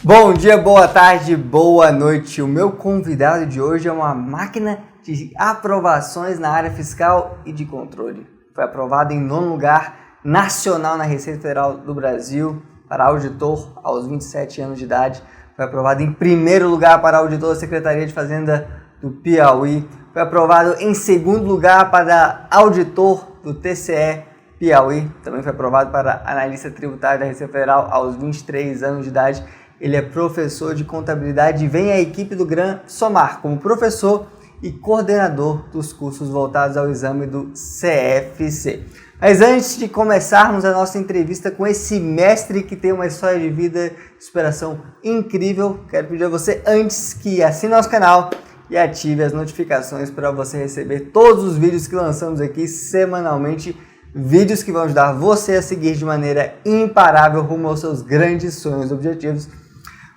Bom dia, boa tarde, boa noite. O meu convidado de hoje é uma máquina de aprovações na área fiscal e de controle. Foi aprovado em 9º lugar nacional na Receita Federal do Brasil para auditor aos 27 anos de idade. Foi aprovado em 1º lugar para auditor da Secretaria de Fazenda do Piauí. Foi aprovado em 2º lugar para auditor do TCE Piauí. Também foi aprovado para analista tributário da Receita Federal aos 23 anos de idade. Ele é professor de contabilidade e vem à equipe do GRAN somar como professor e coordenador dos cursos voltados ao exame do CFC. Mas antes de começarmos a nossa entrevista com esse mestre que tem uma história de vida de superação incrível, quero pedir a você antes que assine nosso canal e ative as notificações para você receber todos os vídeos que lançamos aqui semanalmente, vídeos que vão ajudar você a seguir de maneira imparável rumo aos seus grandes sonhos e objetivos.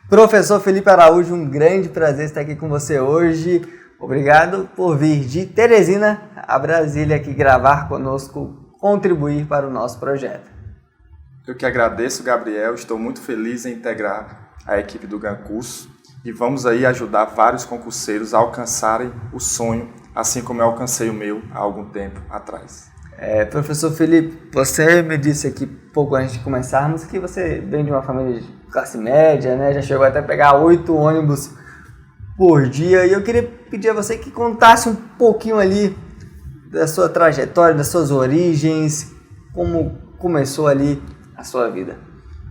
Professor Felipe Araújo, um grande prazer estar aqui com você hoje. Obrigado por vir de Teresina a Brasília aqui gravar conosco, contribuir para o nosso projeto. Eu que agradeço, Gabriel. Estou muito feliz em integrar a equipe do GRAN Curso e vamos aí ajudar vários concurseiros a alcançarem o sonho, assim como eu alcancei o meu há algum tempo atrás. Professor Felipe, você me disse aqui pouco antes de começarmos que você vem de uma família de classe média, né? Já chegou até a pegar 8 ônibus por dia, e eu queria pedir a você que contasse um pouquinho ali da sua trajetória, das suas origens, como começou ali a sua vida.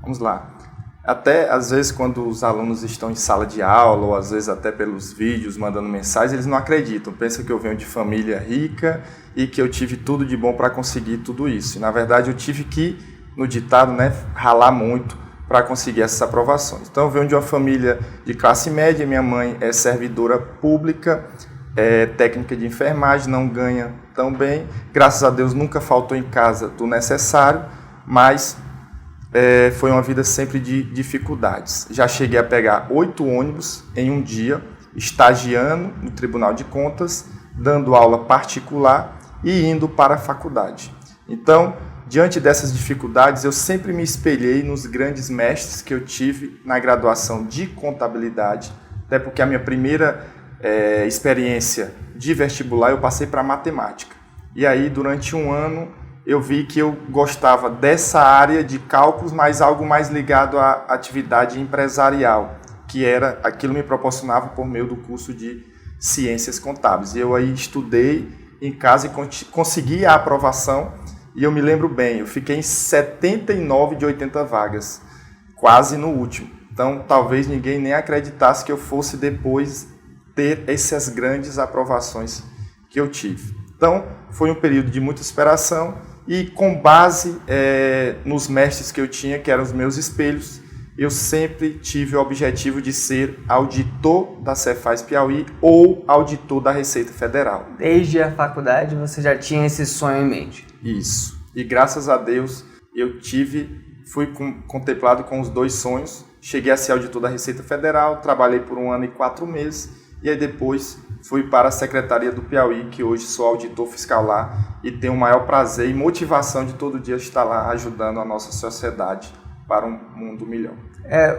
Vamos lá. Até às vezes quando os alunos estão em sala de aula, ou às vezes até pelos vídeos mandando mensagens, eles não acreditam, pensam que eu venho de família rica e que eu tive tudo de bom para conseguir tudo isso. E, na verdade eu tive que, no ditado, né, ralar muito para conseguir essas aprovações. Então eu venho de uma família de classe média, minha mãe é servidora pública, é técnica de enfermagem, não ganha tão bem, graças a Deus nunca faltou em casa do necessário, mas foi uma vida sempre de dificuldades. Já cheguei a pegar 8 ônibus em um dia, estagiando no Tribunal de Contas, dando aula particular e indo para a faculdade. Então, diante dessas dificuldades, eu sempre me espelhei nos grandes mestres que eu tive na graduação de contabilidade, até porque a minha primeira experiência de vestibular eu passei para matemática. E aí, durante um ano, eu vi que eu gostava dessa área de cálculos, mas algo mais ligado à atividade empresarial, que era aquilo me proporcionava por meio do curso de Ciências Contábeis. E eu aí estudei em casa e consegui a aprovação, e eu me lembro bem, eu fiquei em 79 de 80 vagas, quase no último. Então, talvez ninguém nem acreditasse que eu fosse depois ter essas grandes aprovações que eu tive. Então, foi um período de muita superação e com base nos mestres que eu tinha, que eram os meus espelhos, eu sempre tive o objetivo de ser auditor da Cefaz Piauí ou auditor da Receita Federal. Desde a faculdade você já tinha esse sonho em mente? Isso. E graças a Deus eu fui contemplado com os 2 sonhos. Cheguei a ser auditor da Receita Federal, trabalhei por 1 ano e 4 meses e aí depois fui para a Secretaria do Piauí, que hoje sou auditor fiscal lá e tenho o maior prazer e motivação de todo dia estar lá ajudando a nossa sociedade para um mundo melhor.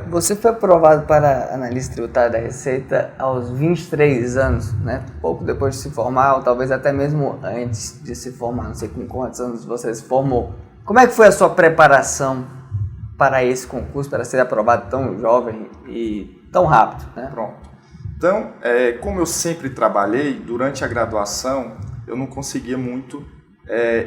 Você foi aprovado para analista tributário da Receita aos 23 anos, né? Pouco depois de se formar, ou talvez até mesmo antes de se formar, não sei com quantos anos você se formou. Como é que foi a sua preparação para esse concurso, para ser aprovado tão jovem e tão rápido, né? Pronto. Então, como eu sempre trabalhei, durante a graduação, eu não conseguia muito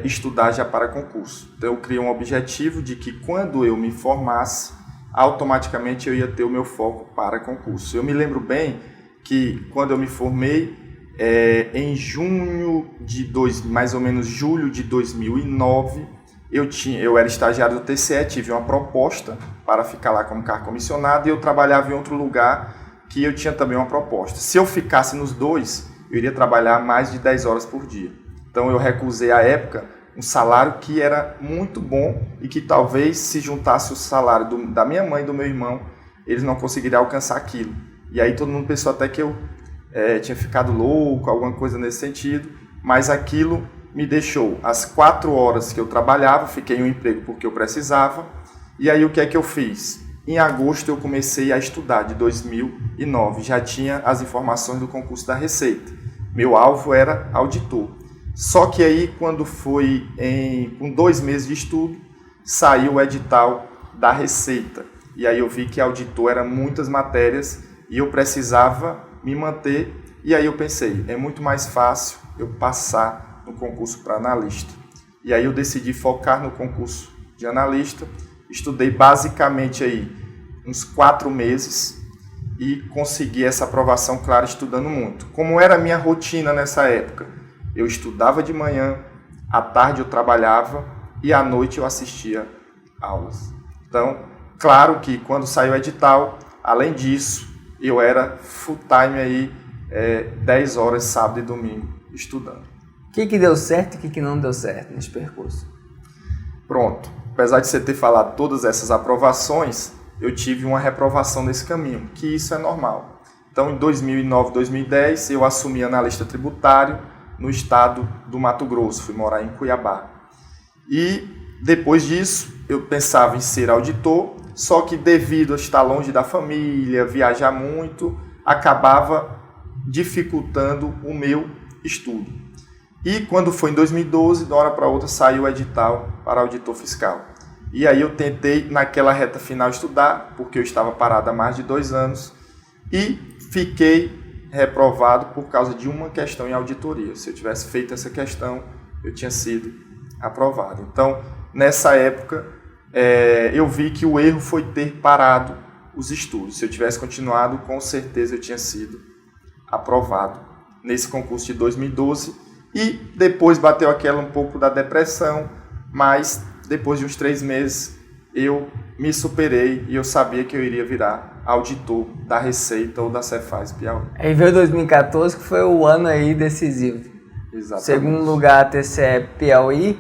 estudar já para concurso. Então, eu criei um objetivo de que quando eu me formasse, automaticamente eu ia ter o meu foco para concurso. Eu me lembro bem que quando eu me formei, em mais ou menos julho de 2009, eu era estagiário do TCE, tive uma proposta para ficar lá como cargo comissionado e eu trabalhava em outro lugar que eu tinha também uma proposta. Se eu ficasse nos 2, eu iria trabalhar mais de 10 horas por dia. Então eu recusei à época um salário que era muito bom e que talvez se juntasse o salário da minha mãe e do meu irmão, eles não conseguiriam alcançar aquilo. E aí todo mundo pensou até que eu tinha ficado louco, alguma coisa nesse sentido, mas aquilo me deixou as 4 horas que eu trabalhava, fiquei em um emprego porque eu precisava, e aí o que é que eu fiz? em agosto eu comecei a estudar, de 2009. Já tinha as informações do concurso da Receita. Meu alvo era auditor. Só que aí, quando foi com 2 meses de estudo, saiu o edital da Receita. E aí eu vi que auditor era muitas matérias e eu precisava me manter. E aí eu pensei, é muito mais fácil eu passar no concurso para analista. E aí eu decidi focar no concurso de analista. Estudei basicamente aí uns 4 meses e consegui essa aprovação, claro, estudando muito. Como era a minha rotina nessa época? Eu estudava de manhã, à tarde eu trabalhava e à noite eu assistia aulas. Então, claro que quando saiu o edital, além disso, eu era full time aí, 10 horas sábado e domingo estudando. O que deu certo e o que não deu certo nesse percurso? Pronto. Apesar de você ter falado todas essas aprovações, eu tive uma reprovação nesse caminho, que isso é normal. Então, em 2009, 2010, eu assumi analista tributário no estado do Mato Grosso, fui morar em Cuiabá. E depois disso, eu pensava em ser auditor, só que devido a estar longe da família, viajar muito, acabava dificultando o meu estudo. E quando foi em 2012, de uma hora para outra, saiu o edital para auditor fiscal. E aí eu tentei, naquela reta final, estudar, porque eu estava parado há mais de 2 anos, e fiquei reprovado por causa de uma questão em auditoria. Se eu tivesse feito essa questão, eu tinha sido aprovado. Então, nessa época, eu vi que o erro foi ter parado os estudos. Se eu tivesse continuado, com certeza eu tinha sido aprovado nesse concurso de 2012. E depois bateu aquela um pouco da depressão, mas depois de uns 3 meses eu me superei e eu sabia que eu iria virar auditor da Receita ou da Cefaz Piauí. Aí veio 2014, que foi o ano aí decisivo. Exatamente. Segundo lugar, TCE Piauí,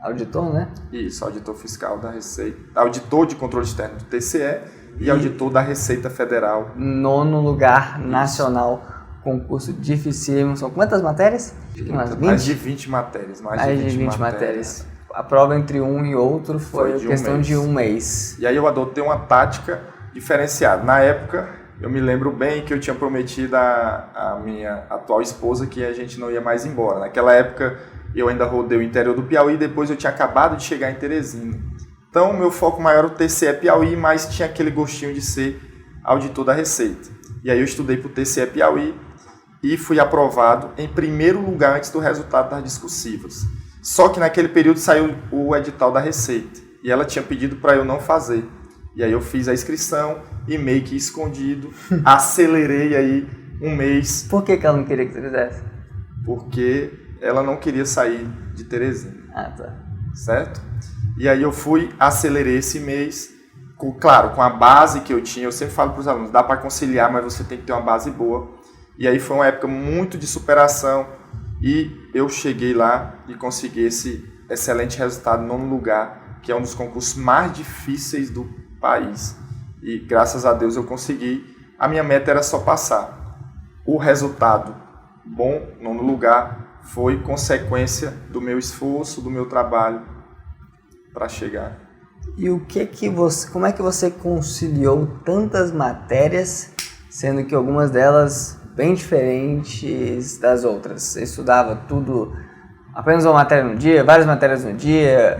auditor, né? Isso, auditor fiscal da Receita, auditor de controle externo do TCE e auditor da Receita Federal. 9º lugar nacional, concurso dificílimo. São quantas matérias? Umas 20? Mais de 20 matérias. Mais de 20 matérias. A prova entre um e outro foi questão de um mês. E aí eu adotei uma tática diferenciada. Na época, eu me lembro bem que eu tinha prometido à minha atual esposa que a gente não ia mais embora. Naquela época, eu ainda rodei o interior do Piauí, depois eu tinha acabado de chegar em Teresina. Então, o meu foco maior era o TCE Piauí, mas tinha aquele gostinho de ser auditor da Receita. E aí eu estudei para o TCE Piauí e fui aprovado em primeiro lugar antes do resultado das discursivas. Só que naquele período saiu o edital da Receita e ela tinha pedido para eu não fazer. E aí eu fiz a inscrição e meio que escondido, acelerei aí um mês. Por que ela não queria que você fizesse? Porque ela não queria sair de Teresina. Ah, tá. Certo? E aí eu acelerei esse mês, claro, com a base que eu tinha. Eu sempre falo para os alunos, dá para conciliar, mas você tem que ter uma base boa. E aí foi uma época muito de superação e eu cheguei lá e consegui esse excelente resultado, 9º lugar, que é um dos concursos mais difíceis do país. E graças a Deus eu consegui. A minha meta era só passar. O resultado bom, 9º lugar, foi consequência do meu esforço, do meu trabalho para chegar. E como é que você conciliou tantas matérias, sendo que algumas delas bem diferentes das outras? Você estudava tudo, apenas uma matéria no dia, várias matérias no dia?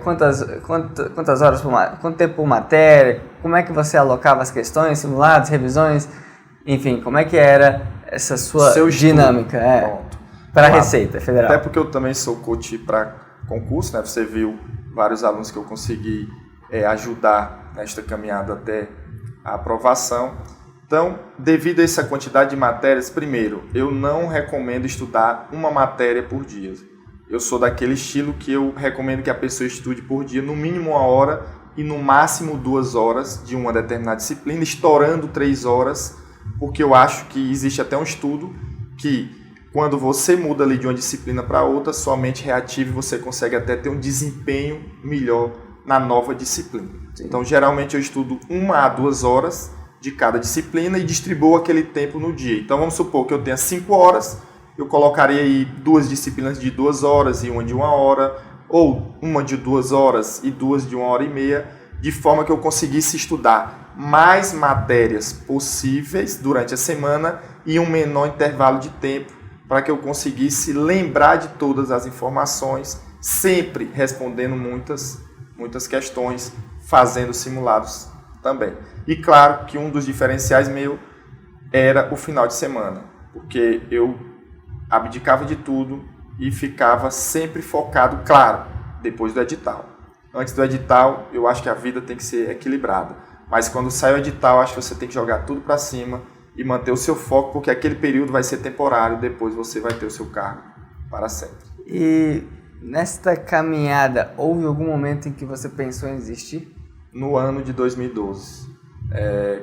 Quantas horas quanto tempo por matéria? Como é que você alocava as questões, simulados, revisões? Enfim, como é que era essa sua dinâmica para a Receita Federal? Até porque eu também sou coach para concurso, né? Você viu vários alunos que eu consegui ajudar nesta caminhada até a aprovação. Então, devido a essa quantidade de matérias, primeiro, eu não recomendo estudar uma matéria por dia. Eu sou daquele estilo que eu recomendo que a pessoa estude por dia no mínimo 1 hora e no máximo 2 horas de uma determinada disciplina, estourando 3 horas, porque eu acho que existe até um estudo que quando você muda ali de uma disciplina para outra, sua mente reativa e você consegue até ter um desempenho melhor na nova disciplina. Sim. Então, geralmente eu estudo 1 a 2 horas de cada disciplina e distribuo aquele tempo no dia. Então, vamos supor que eu tenha 5 horas, eu colocaria aí 2 disciplinas de 2 horas e uma de 1 hora, ou uma de 2 horas e 2 de 1 hora e meia, de forma que eu conseguisse estudar mais matérias possíveis durante a semana em um menor intervalo de tempo, para que eu conseguisse lembrar de todas as informações, sempre respondendo muitas questões, fazendo simulados também. E claro que um dos diferenciais meu era o final de semana, porque eu abdicava de tudo e ficava sempre focado, claro, depois do edital. Antes do edital, eu acho que a vida tem que ser equilibrada. Mas quando sai o edital, acho que você tem que jogar tudo para cima e manter o seu foco, porque aquele período vai ser temporário, depois você vai ter o seu cargo para sempre. E nesta caminhada, houve algum momento em que você pensou em desistir? No ano de 2012,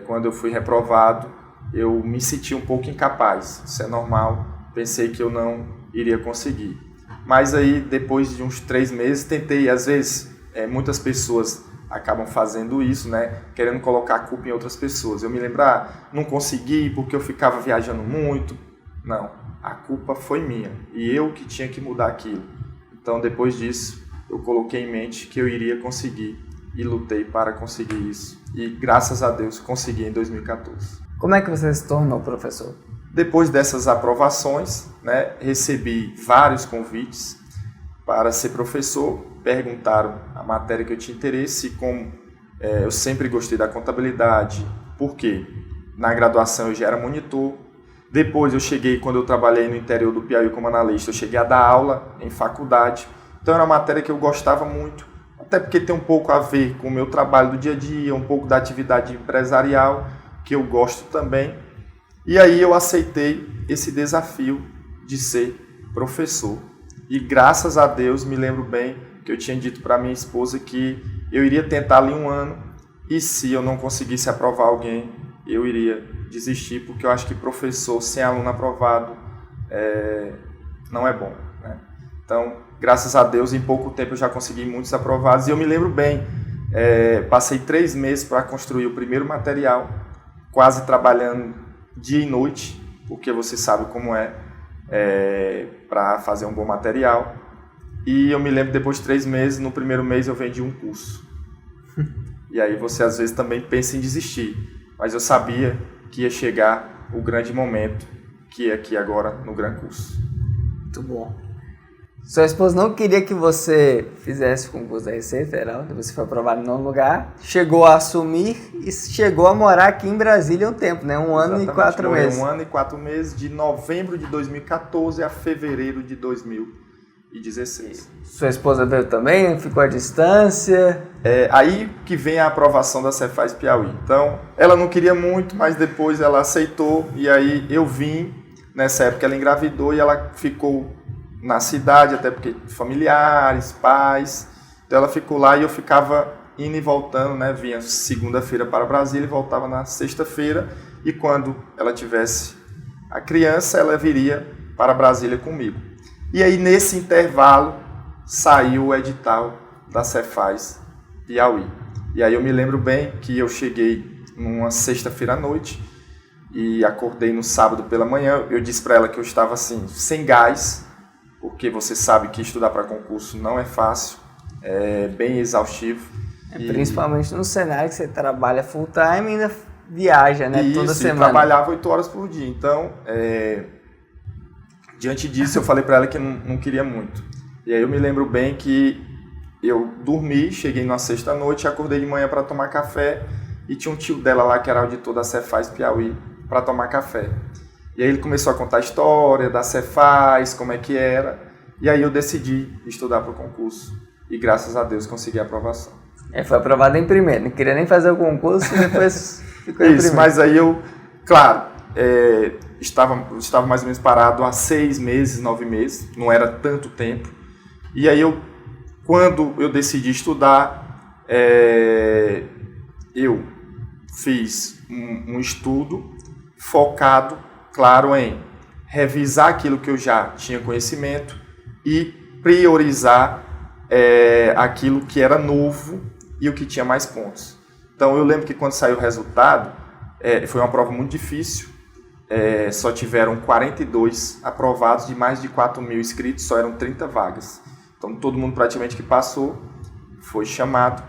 quando eu fui reprovado, eu me senti um pouco incapaz. Isso é normal, pensei que eu não iria conseguir. Mas aí, depois de uns 3 meses, tentei, às vezes, muitas pessoas acabam fazendo isso, né? Querendo colocar a culpa em outras pessoas. Eu me lembro, não consegui porque eu ficava viajando muito. Não, a culpa foi minha e eu que tinha que mudar aquilo. Então, depois disso, eu coloquei em mente que eu iria conseguir e lutei para conseguir isso. E, graças a Deus, consegui em 2014. Como é que você se tornou professor? Depois dessas aprovações, né, recebi vários convites para ser professor. Perguntaram a matéria que eu tinha interesse e como eu sempre gostei da contabilidade, porque na graduação eu já era monitor. Depois eu cheguei, quando eu trabalhei no interior do Piauí como analista, eu cheguei a dar aula em faculdade. Então era uma matéria que eu gostava muito, até porque tem um pouco a ver com o meu trabalho do dia a dia, um pouco da atividade empresarial, que eu gosto também. E aí eu aceitei esse desafio de ser professor. E graças a Deus, me lembro bem que eu tinha dito para minha esposa que eu iria tentar ali 1 ano e se eu não conseguisse aprovar alguém, eu iria desistir, porque eu acho que professor sem aluno aprovado não é bom, né? Então, graças a Deus, em pouco tempo eu já consegui muitos aprovados. E eu me lembro bem, passei 3 meses para construir o primeiro material, quase trabalhando dia e noite, porque você sabe como para fazer um bom material. E eu me lembro, depois de 3 meses, no primeiro mês eu vendi um curso. E aí você às vezes também pensa em desistir, mas eu sabia que ia chegar o grande momento, que é aqui agora no Gran Curso. Muito bom. Sua esposa não queria que você fizesse o concurso da Receita Federal, você foi aprovado em 9º lugar, chegou a assumir e chegou a morar aqui em Brasília um tempo, né? 1 ano e 4 meses. 1 ano e 4 meses, de novembro de 2014 a fevereiro de 2016. Sua esposa veio também? Ficou à distância? Aí que vem a aprovação da Cefaz Piauí. Então, ela não queria muito, mas depois ela aceitou e aí eu vim. Nessa época ela engravidou e ela ficou na cidade, até porque familiares, pais. Então ela ficou lá e eu ficava indo e voltando, né? Vinha segunda-feira para Brasília e voltava na sexta-feira. E quando ela tivesse a criança, ela viria para Brasília comigo. E aí, nesse intervalo, saiu o edital da Cefaz Piauí. E aí eu me lembro bem que eu cheguei numa sexta-feira à noite e acordei no sábado pela manhã. Eu disse para ela que eu estava assim, sem gás, porque você sabe que estudar para concurso não é fácil, é bem exaustivo. Principalmente no cenário que você trabalha full time e ainda viaja, né? Toda semana. Eu trabalhava 8 horas por dia, então... Diante disso, eu falei para ela que não queria muito. E aí eu me lembro bem que eu dormi, cheguei na sexta-noite, acordei de manhã para tomar café e tinha um tio dela lá que era auditor da Cefaz Piauí para tomar café. E aí ele começou a contar a história da Cefaz, como é que era. E aí eu decidi estudar para o concurso e graças a Deus consegui a aprovação. Foi aprovado em primeiro, não queria nem fazer o concurso e depois ficou em primeiro. Mas aí eu, claro... Estava mais ou menos parado há 6 meses, 9 meses, não era tanto tempo. E aí, quando eu decidi estudar, eu fiz um estudo focado, claro, em revisar aquilo que eu já tinha conhecimento e priorizar aquilo que era novo e o que tinha mais pontos. Então, eu lembro que quando saiu o resultado, foi uma prova muito difícil. Só tiveram 42 aprovados de mais de 4.000 inscritos, só eram 30 vagas. Então todo mundo praticamente que passou foi chamado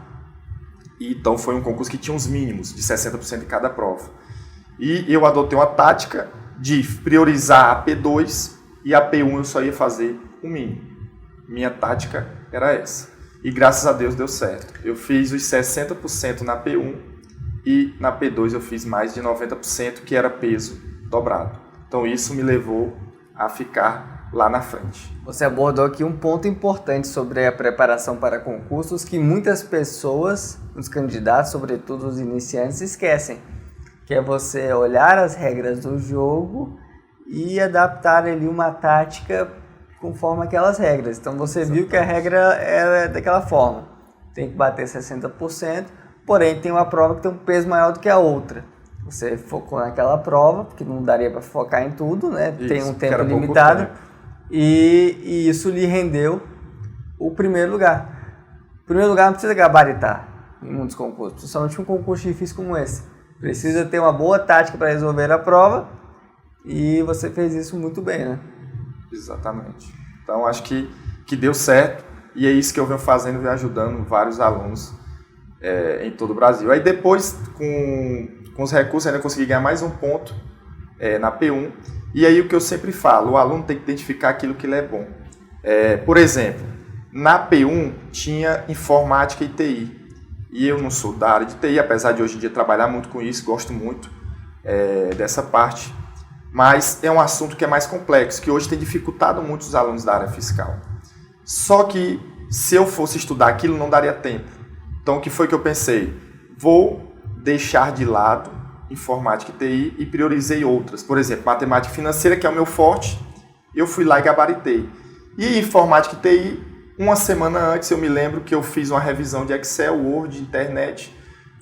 E então foi um concurso que tinha uns mínimos de 60% em cada prova. E eu adotei uma tática de priorizar a P2 e a P1 eu só ia fazer o mínimo. Minha tática era essa. E graças a Deus deu certo. Eu fiz os 60% na P1 e na P2 eu fiz mais de 90%, que era peso dobrado. Então isso me levou a ficar lá na frente. Você abordou aqui um ponto importante sobre a preparação para concursos que muitas pessoas, os candidatos, sobretudo os iniciantes, esquecem. Que é você olhar as regras do jogo e adaptar ali uma tática conforme aquelas regras. Então você viu que a regra é daquela forma. Tem que bater 60%, porém tem uma prova que tem um peso maior do que a outra. Você focou naquela prova, porque não daria para focar em tudo, né? Isso, tem um tempo limitado. E isso lhe rendeu o primeiro lugar. O primeiro lugar não precisa gabaritar em muitos concursos, principalmente um concurso difícil como esse. Precisa ter uma boa tática para resolver a prova e você fez isso muito bem, né? Exatamente. Então, acho que deu certo e é isso que eu venho fazendo e ajudando vários alunos em todo o Brasil. Aí depois, com os recursos, ainda consegui ganhar mais um ponto na P1. E aí o que eu sempre falo, o aluno tem que identificar aquilo que ele é bom. Por exemplo, na P1 tinha informática e TI. E eu não sou da área de TI, apesar de hoje em dia trabalhar muito com isso, gosto muito dessa parte. Mas é um assunto que é mais complexo, que hoje tem dificultado muito os alunos da área fiscal. Só que se eu fosse estudar aquilo, não daria tempo. Então, o que foi que eu pensei? Vou deixar de lado informática e TI e priorizei outras. Por exemplo, matemática financeira, que é o meu forte, eu fui lá e gabaritei. E informática e TI, uma semana antes eu me lembro que eu fiz uma revisão de Excel, Word, internet,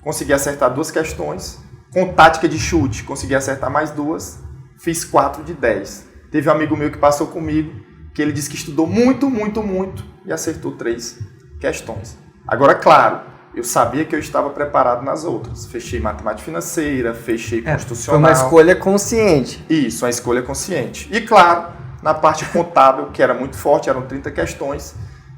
consegui acertar 2 questões, com tática de chute, consegui acertar mais 2, fiz 4 de 10. Teve um amigo meu que passou comigo, que ele disse que estudou muito, muito, muito e acertou 3 questões. Agora, claro, eu sabia que eu estava preparado nas outras. Fechei matemática financeira, fechei constitucional. Foi uma escolha consciente. Isso, uma escolha consciente. E claro, na parte contábil, que era muito forte, eram 30 questões,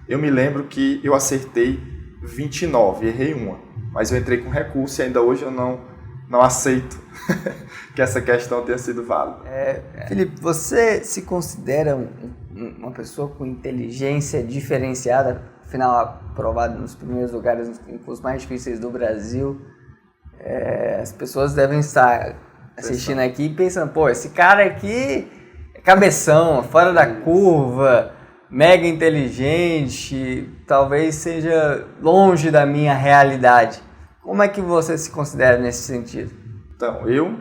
eu me lembro que eu acertei 29, errei uma. Mas eu entrei com recurso e ainda hoje eu não aceito que essa questão tenha sido válida. Felipe, você se considera uma pessoa com inteligência diferenciada, afinal aprovado nos primeiros lugares nos concursos mais difíceis do Brasil? As pessoas devem estar assistindo aqui e pensando, pô, esse cara aqui é cabeção, fora da curva, mega inteligente, talvez seja longe da minha realidade. Como é que você se considera nesse sentido? Então, eu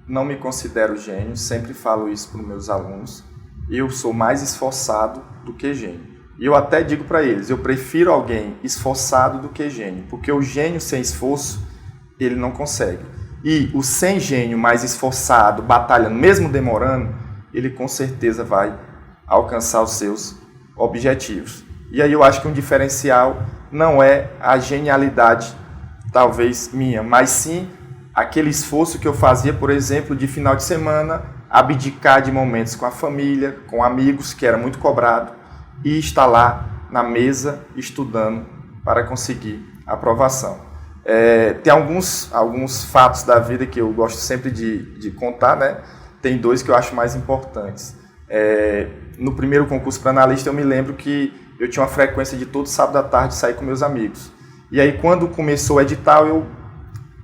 não me considero gênio, sempre falo isso para os meus alunos. Eu sou mais esforçado do que gênio. E eu até digo para eles, eu prefiro alguém esforçado do que gênio, porque o gênio sem esforço, ele não consegue. E o sem gênio mais esforçado, batalhando, mesmo demorando, ele com certeza vai alcançar os seus objetivos. E aí eu acho que um diferencial não é a genialidade talvez minha, mas sim aquele esforço que eu fazia, por exemplo, de final de semana, abdicar de momentos com a família, com amigos, que era muito cobrado, e estar lá na mesa estudando para conseguir a aprovação. Tem alguns fatos da vida que eu gosto sempre de contar, né? Tem 2 que eu acho mais importantes. No primeiro concurso para analista, eu me lembro que eu tinha uma frequência de todo sábado à tarde sair com meus amigos. E aí, quando começou o edital, eu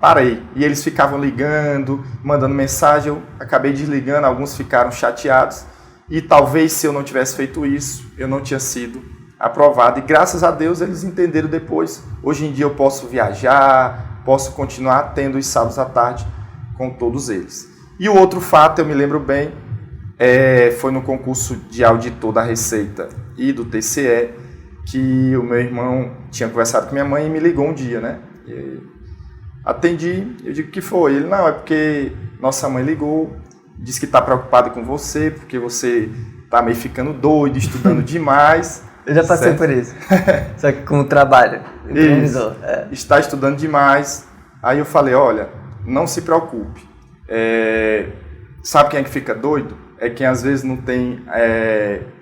parei. E eles ficavam ligando, mandando mensagem, eu acabei desligando, alguns ficaram chateados. E talvez, se eu não tivesse feito isso, eu não tinha sido aprovado. E graças a Deus, eles entenderam depois. Hoje em dia eu posso viajar, posso continuar tendo os sábados à tarde com todos eles. E o outro fato, eu me lembro bem, foi no concurso de auditor da Receita e do TCE, que o meu irmão tinha conversado com minha mãe e me ligou um dia, né? E atendi, eu digo, o que foi? Ele, não, é porque nossa mãe ligou, disse que está preocupada com você, porque você está meio ficando doido, estudando demais. Eu já passei por isso, só que com o trabalho. Isso, está estudando demais. Aí eu falei, olha, não se preocupe. Sabe quem é que fica doido? É quem às vezes não tem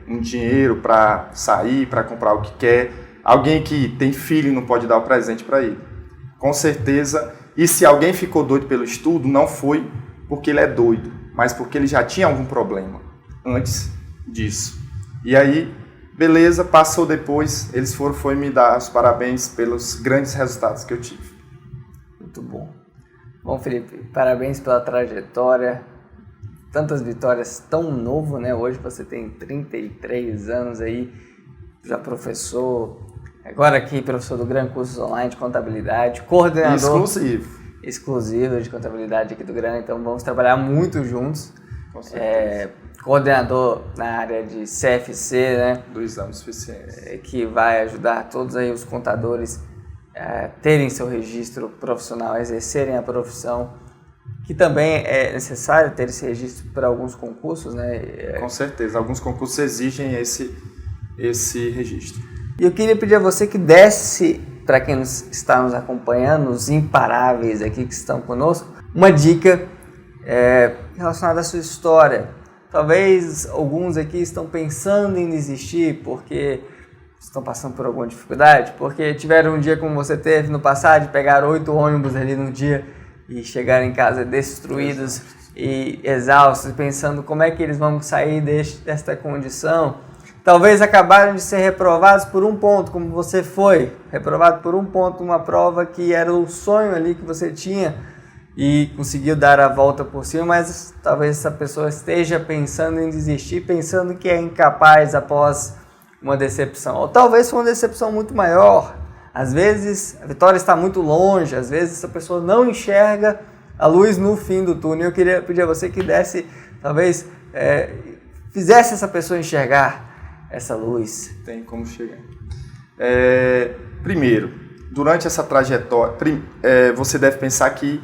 um dinheiro para sair, para comprar o que quer. Alguém que tem filho e não pode dar o presente para ele. Com certeza. E se alguém ficou doido pelo estudo, não foi porque ele é doido, mas porque ele já tinha algum problema antes disso. E aí, beleza, passou depois, eles foram me dar os parabéns pelos grandes resultados que eu tive. Muito bom. Bom, Felipe, parabéns pela trajetória, tantas vitórias, tão novo, né? Hoje você tem 33 anos aí, já professor, agora aqui professor do GRAN Cursos Online de Contabilidade, coordenador exclusivo de contabilidade aqui do GRAN, então vamos trabalhar muito juntos. Com certeza. Coordenador na área de CFC, né? Do exame de suficiência. Que vai ajudar todos aí os contadores a terem seu registro profissional, exercerem a profissão, que também é necessário ter esse registro para alguns concursos, né? Com certeza, alguns concursos exigem esse registro. E eu queria pedir a você que desse, para quem está nos acompanhando, os imparáveis aqui que estão conosco, uma dica relacionada à sua história. Talvez alguns aqui estão pensando em desistir porque estão passando por alguma dificuldade, porque tiveram um dia como você teve no passado, de pegar 8 ônibus ali no dia e chegar em casa destruídos e exaustos, pensando como é que eles vão sair desta condição. Talvez acabaram de ser reprovados por um ponto, como você foi, reprovado por um ponto, uma prova que era o sonho ali que você tinha e conseguiu dar a volta por cima, mas talvez essa pessoa esteja pensando em desistir, pensando que é incapaz após uma decepção. Ou talvez foi uma decepção muito maior. Às vezes a vitória está muito longe, às vezes essa pessoa não enxerga a luz no fim do túnel. Eu queria pedir a você que desse, talvez, fizesse essa pessoa enxergar essa luz. Tem como chegar. Primeiro, durante essa trajetória, você deve pensar que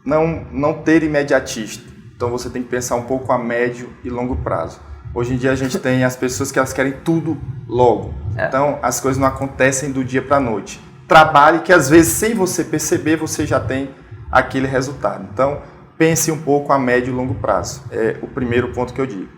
não ter imediatista. Então você tem que pensar um pouco a médio e longo prazo. Hoje em dia a gente tem as pessoas que elas querem tudo logo. Então as coisas não acontecem do dia para a noite. Trabalhe que às vezes sem você perceber você já tem aquele resultado. Então pense um pouco a médio e longo prazo. É o primeiro ponto que eu digo.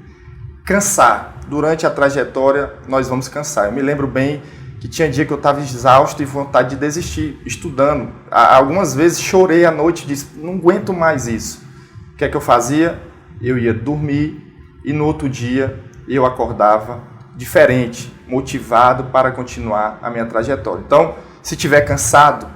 Cansar. Durante a trajetória nós vamos cansar. Eu me lembro bem que tinha dia que eu estava exausto e vontade de desistir, estudando. Algumas vezes chorei à noite e disse, não aguento mais isso. O que é que eu fazia? Eu ia dormir e no outro dia eu acordava diferente, motivado para continuar a minha trajetória. Então, se estiver cansado,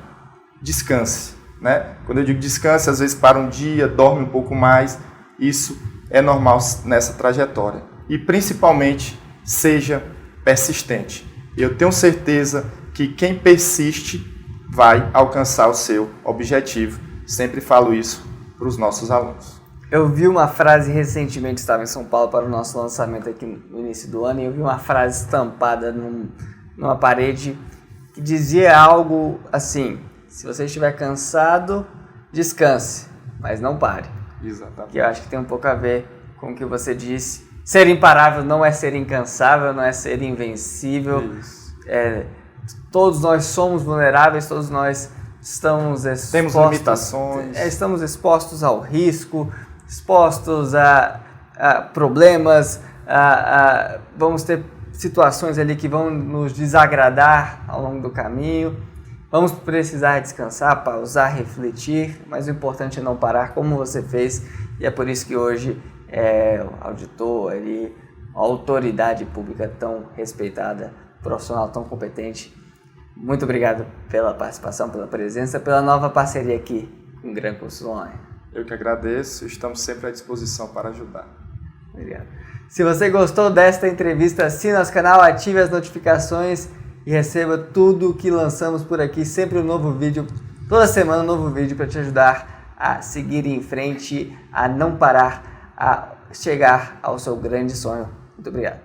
descanse. Né? Quando eu digo descanse, às vezes para um dia, dorme um pouco mais. Isso é normal nessa trajetória. E principalmente, seja persistente. Eu tenho certeza que quem persiste vai alcançar o seu objetivo. Sempre falo isso para os nossos alunos. Eu vi uma frase recentemente, estava em São Paulo para o nosso lançamento aqui no início do ano, e eu vi uma frase estampada numa parede que dizia algo assim: se você estiver cansado, descanse, mas não pare. Exatamente. Que eu acho que tem um pouco a ver com o que você disse. Ser imparável não é ser incansável, não é ser invencível. Todos nós somos vulneráveis, todos nós estamos expostos. Temos limitações. Estamos expostos ao risco, expostos a problemas, vamos ter situações ali que vão nos desagradar ao longo do caminho. Vamos precisar descansar, pausar, refletir, mas o importante é não parar como você fez, e é por isso que hoje o auditor, a autoridade pública tão respeitada, profissional tão competente. Muito obrigado pela participação, pela presença, pela nova parceria aqui com o GRAN Cursos Online. Eu que agradeço, estamos sempre à disposição para ajudar. Obrigado. Se você gostou desta entrevista, assine nosso canal, ative as notificações e receba tudo o que lançamos por aqui, sempre um novo vídeo, toda semana um novo vídeo para te ajudar a seguir em frente, a não parar, a chegar ao seu grande sonho. Muito obrigado.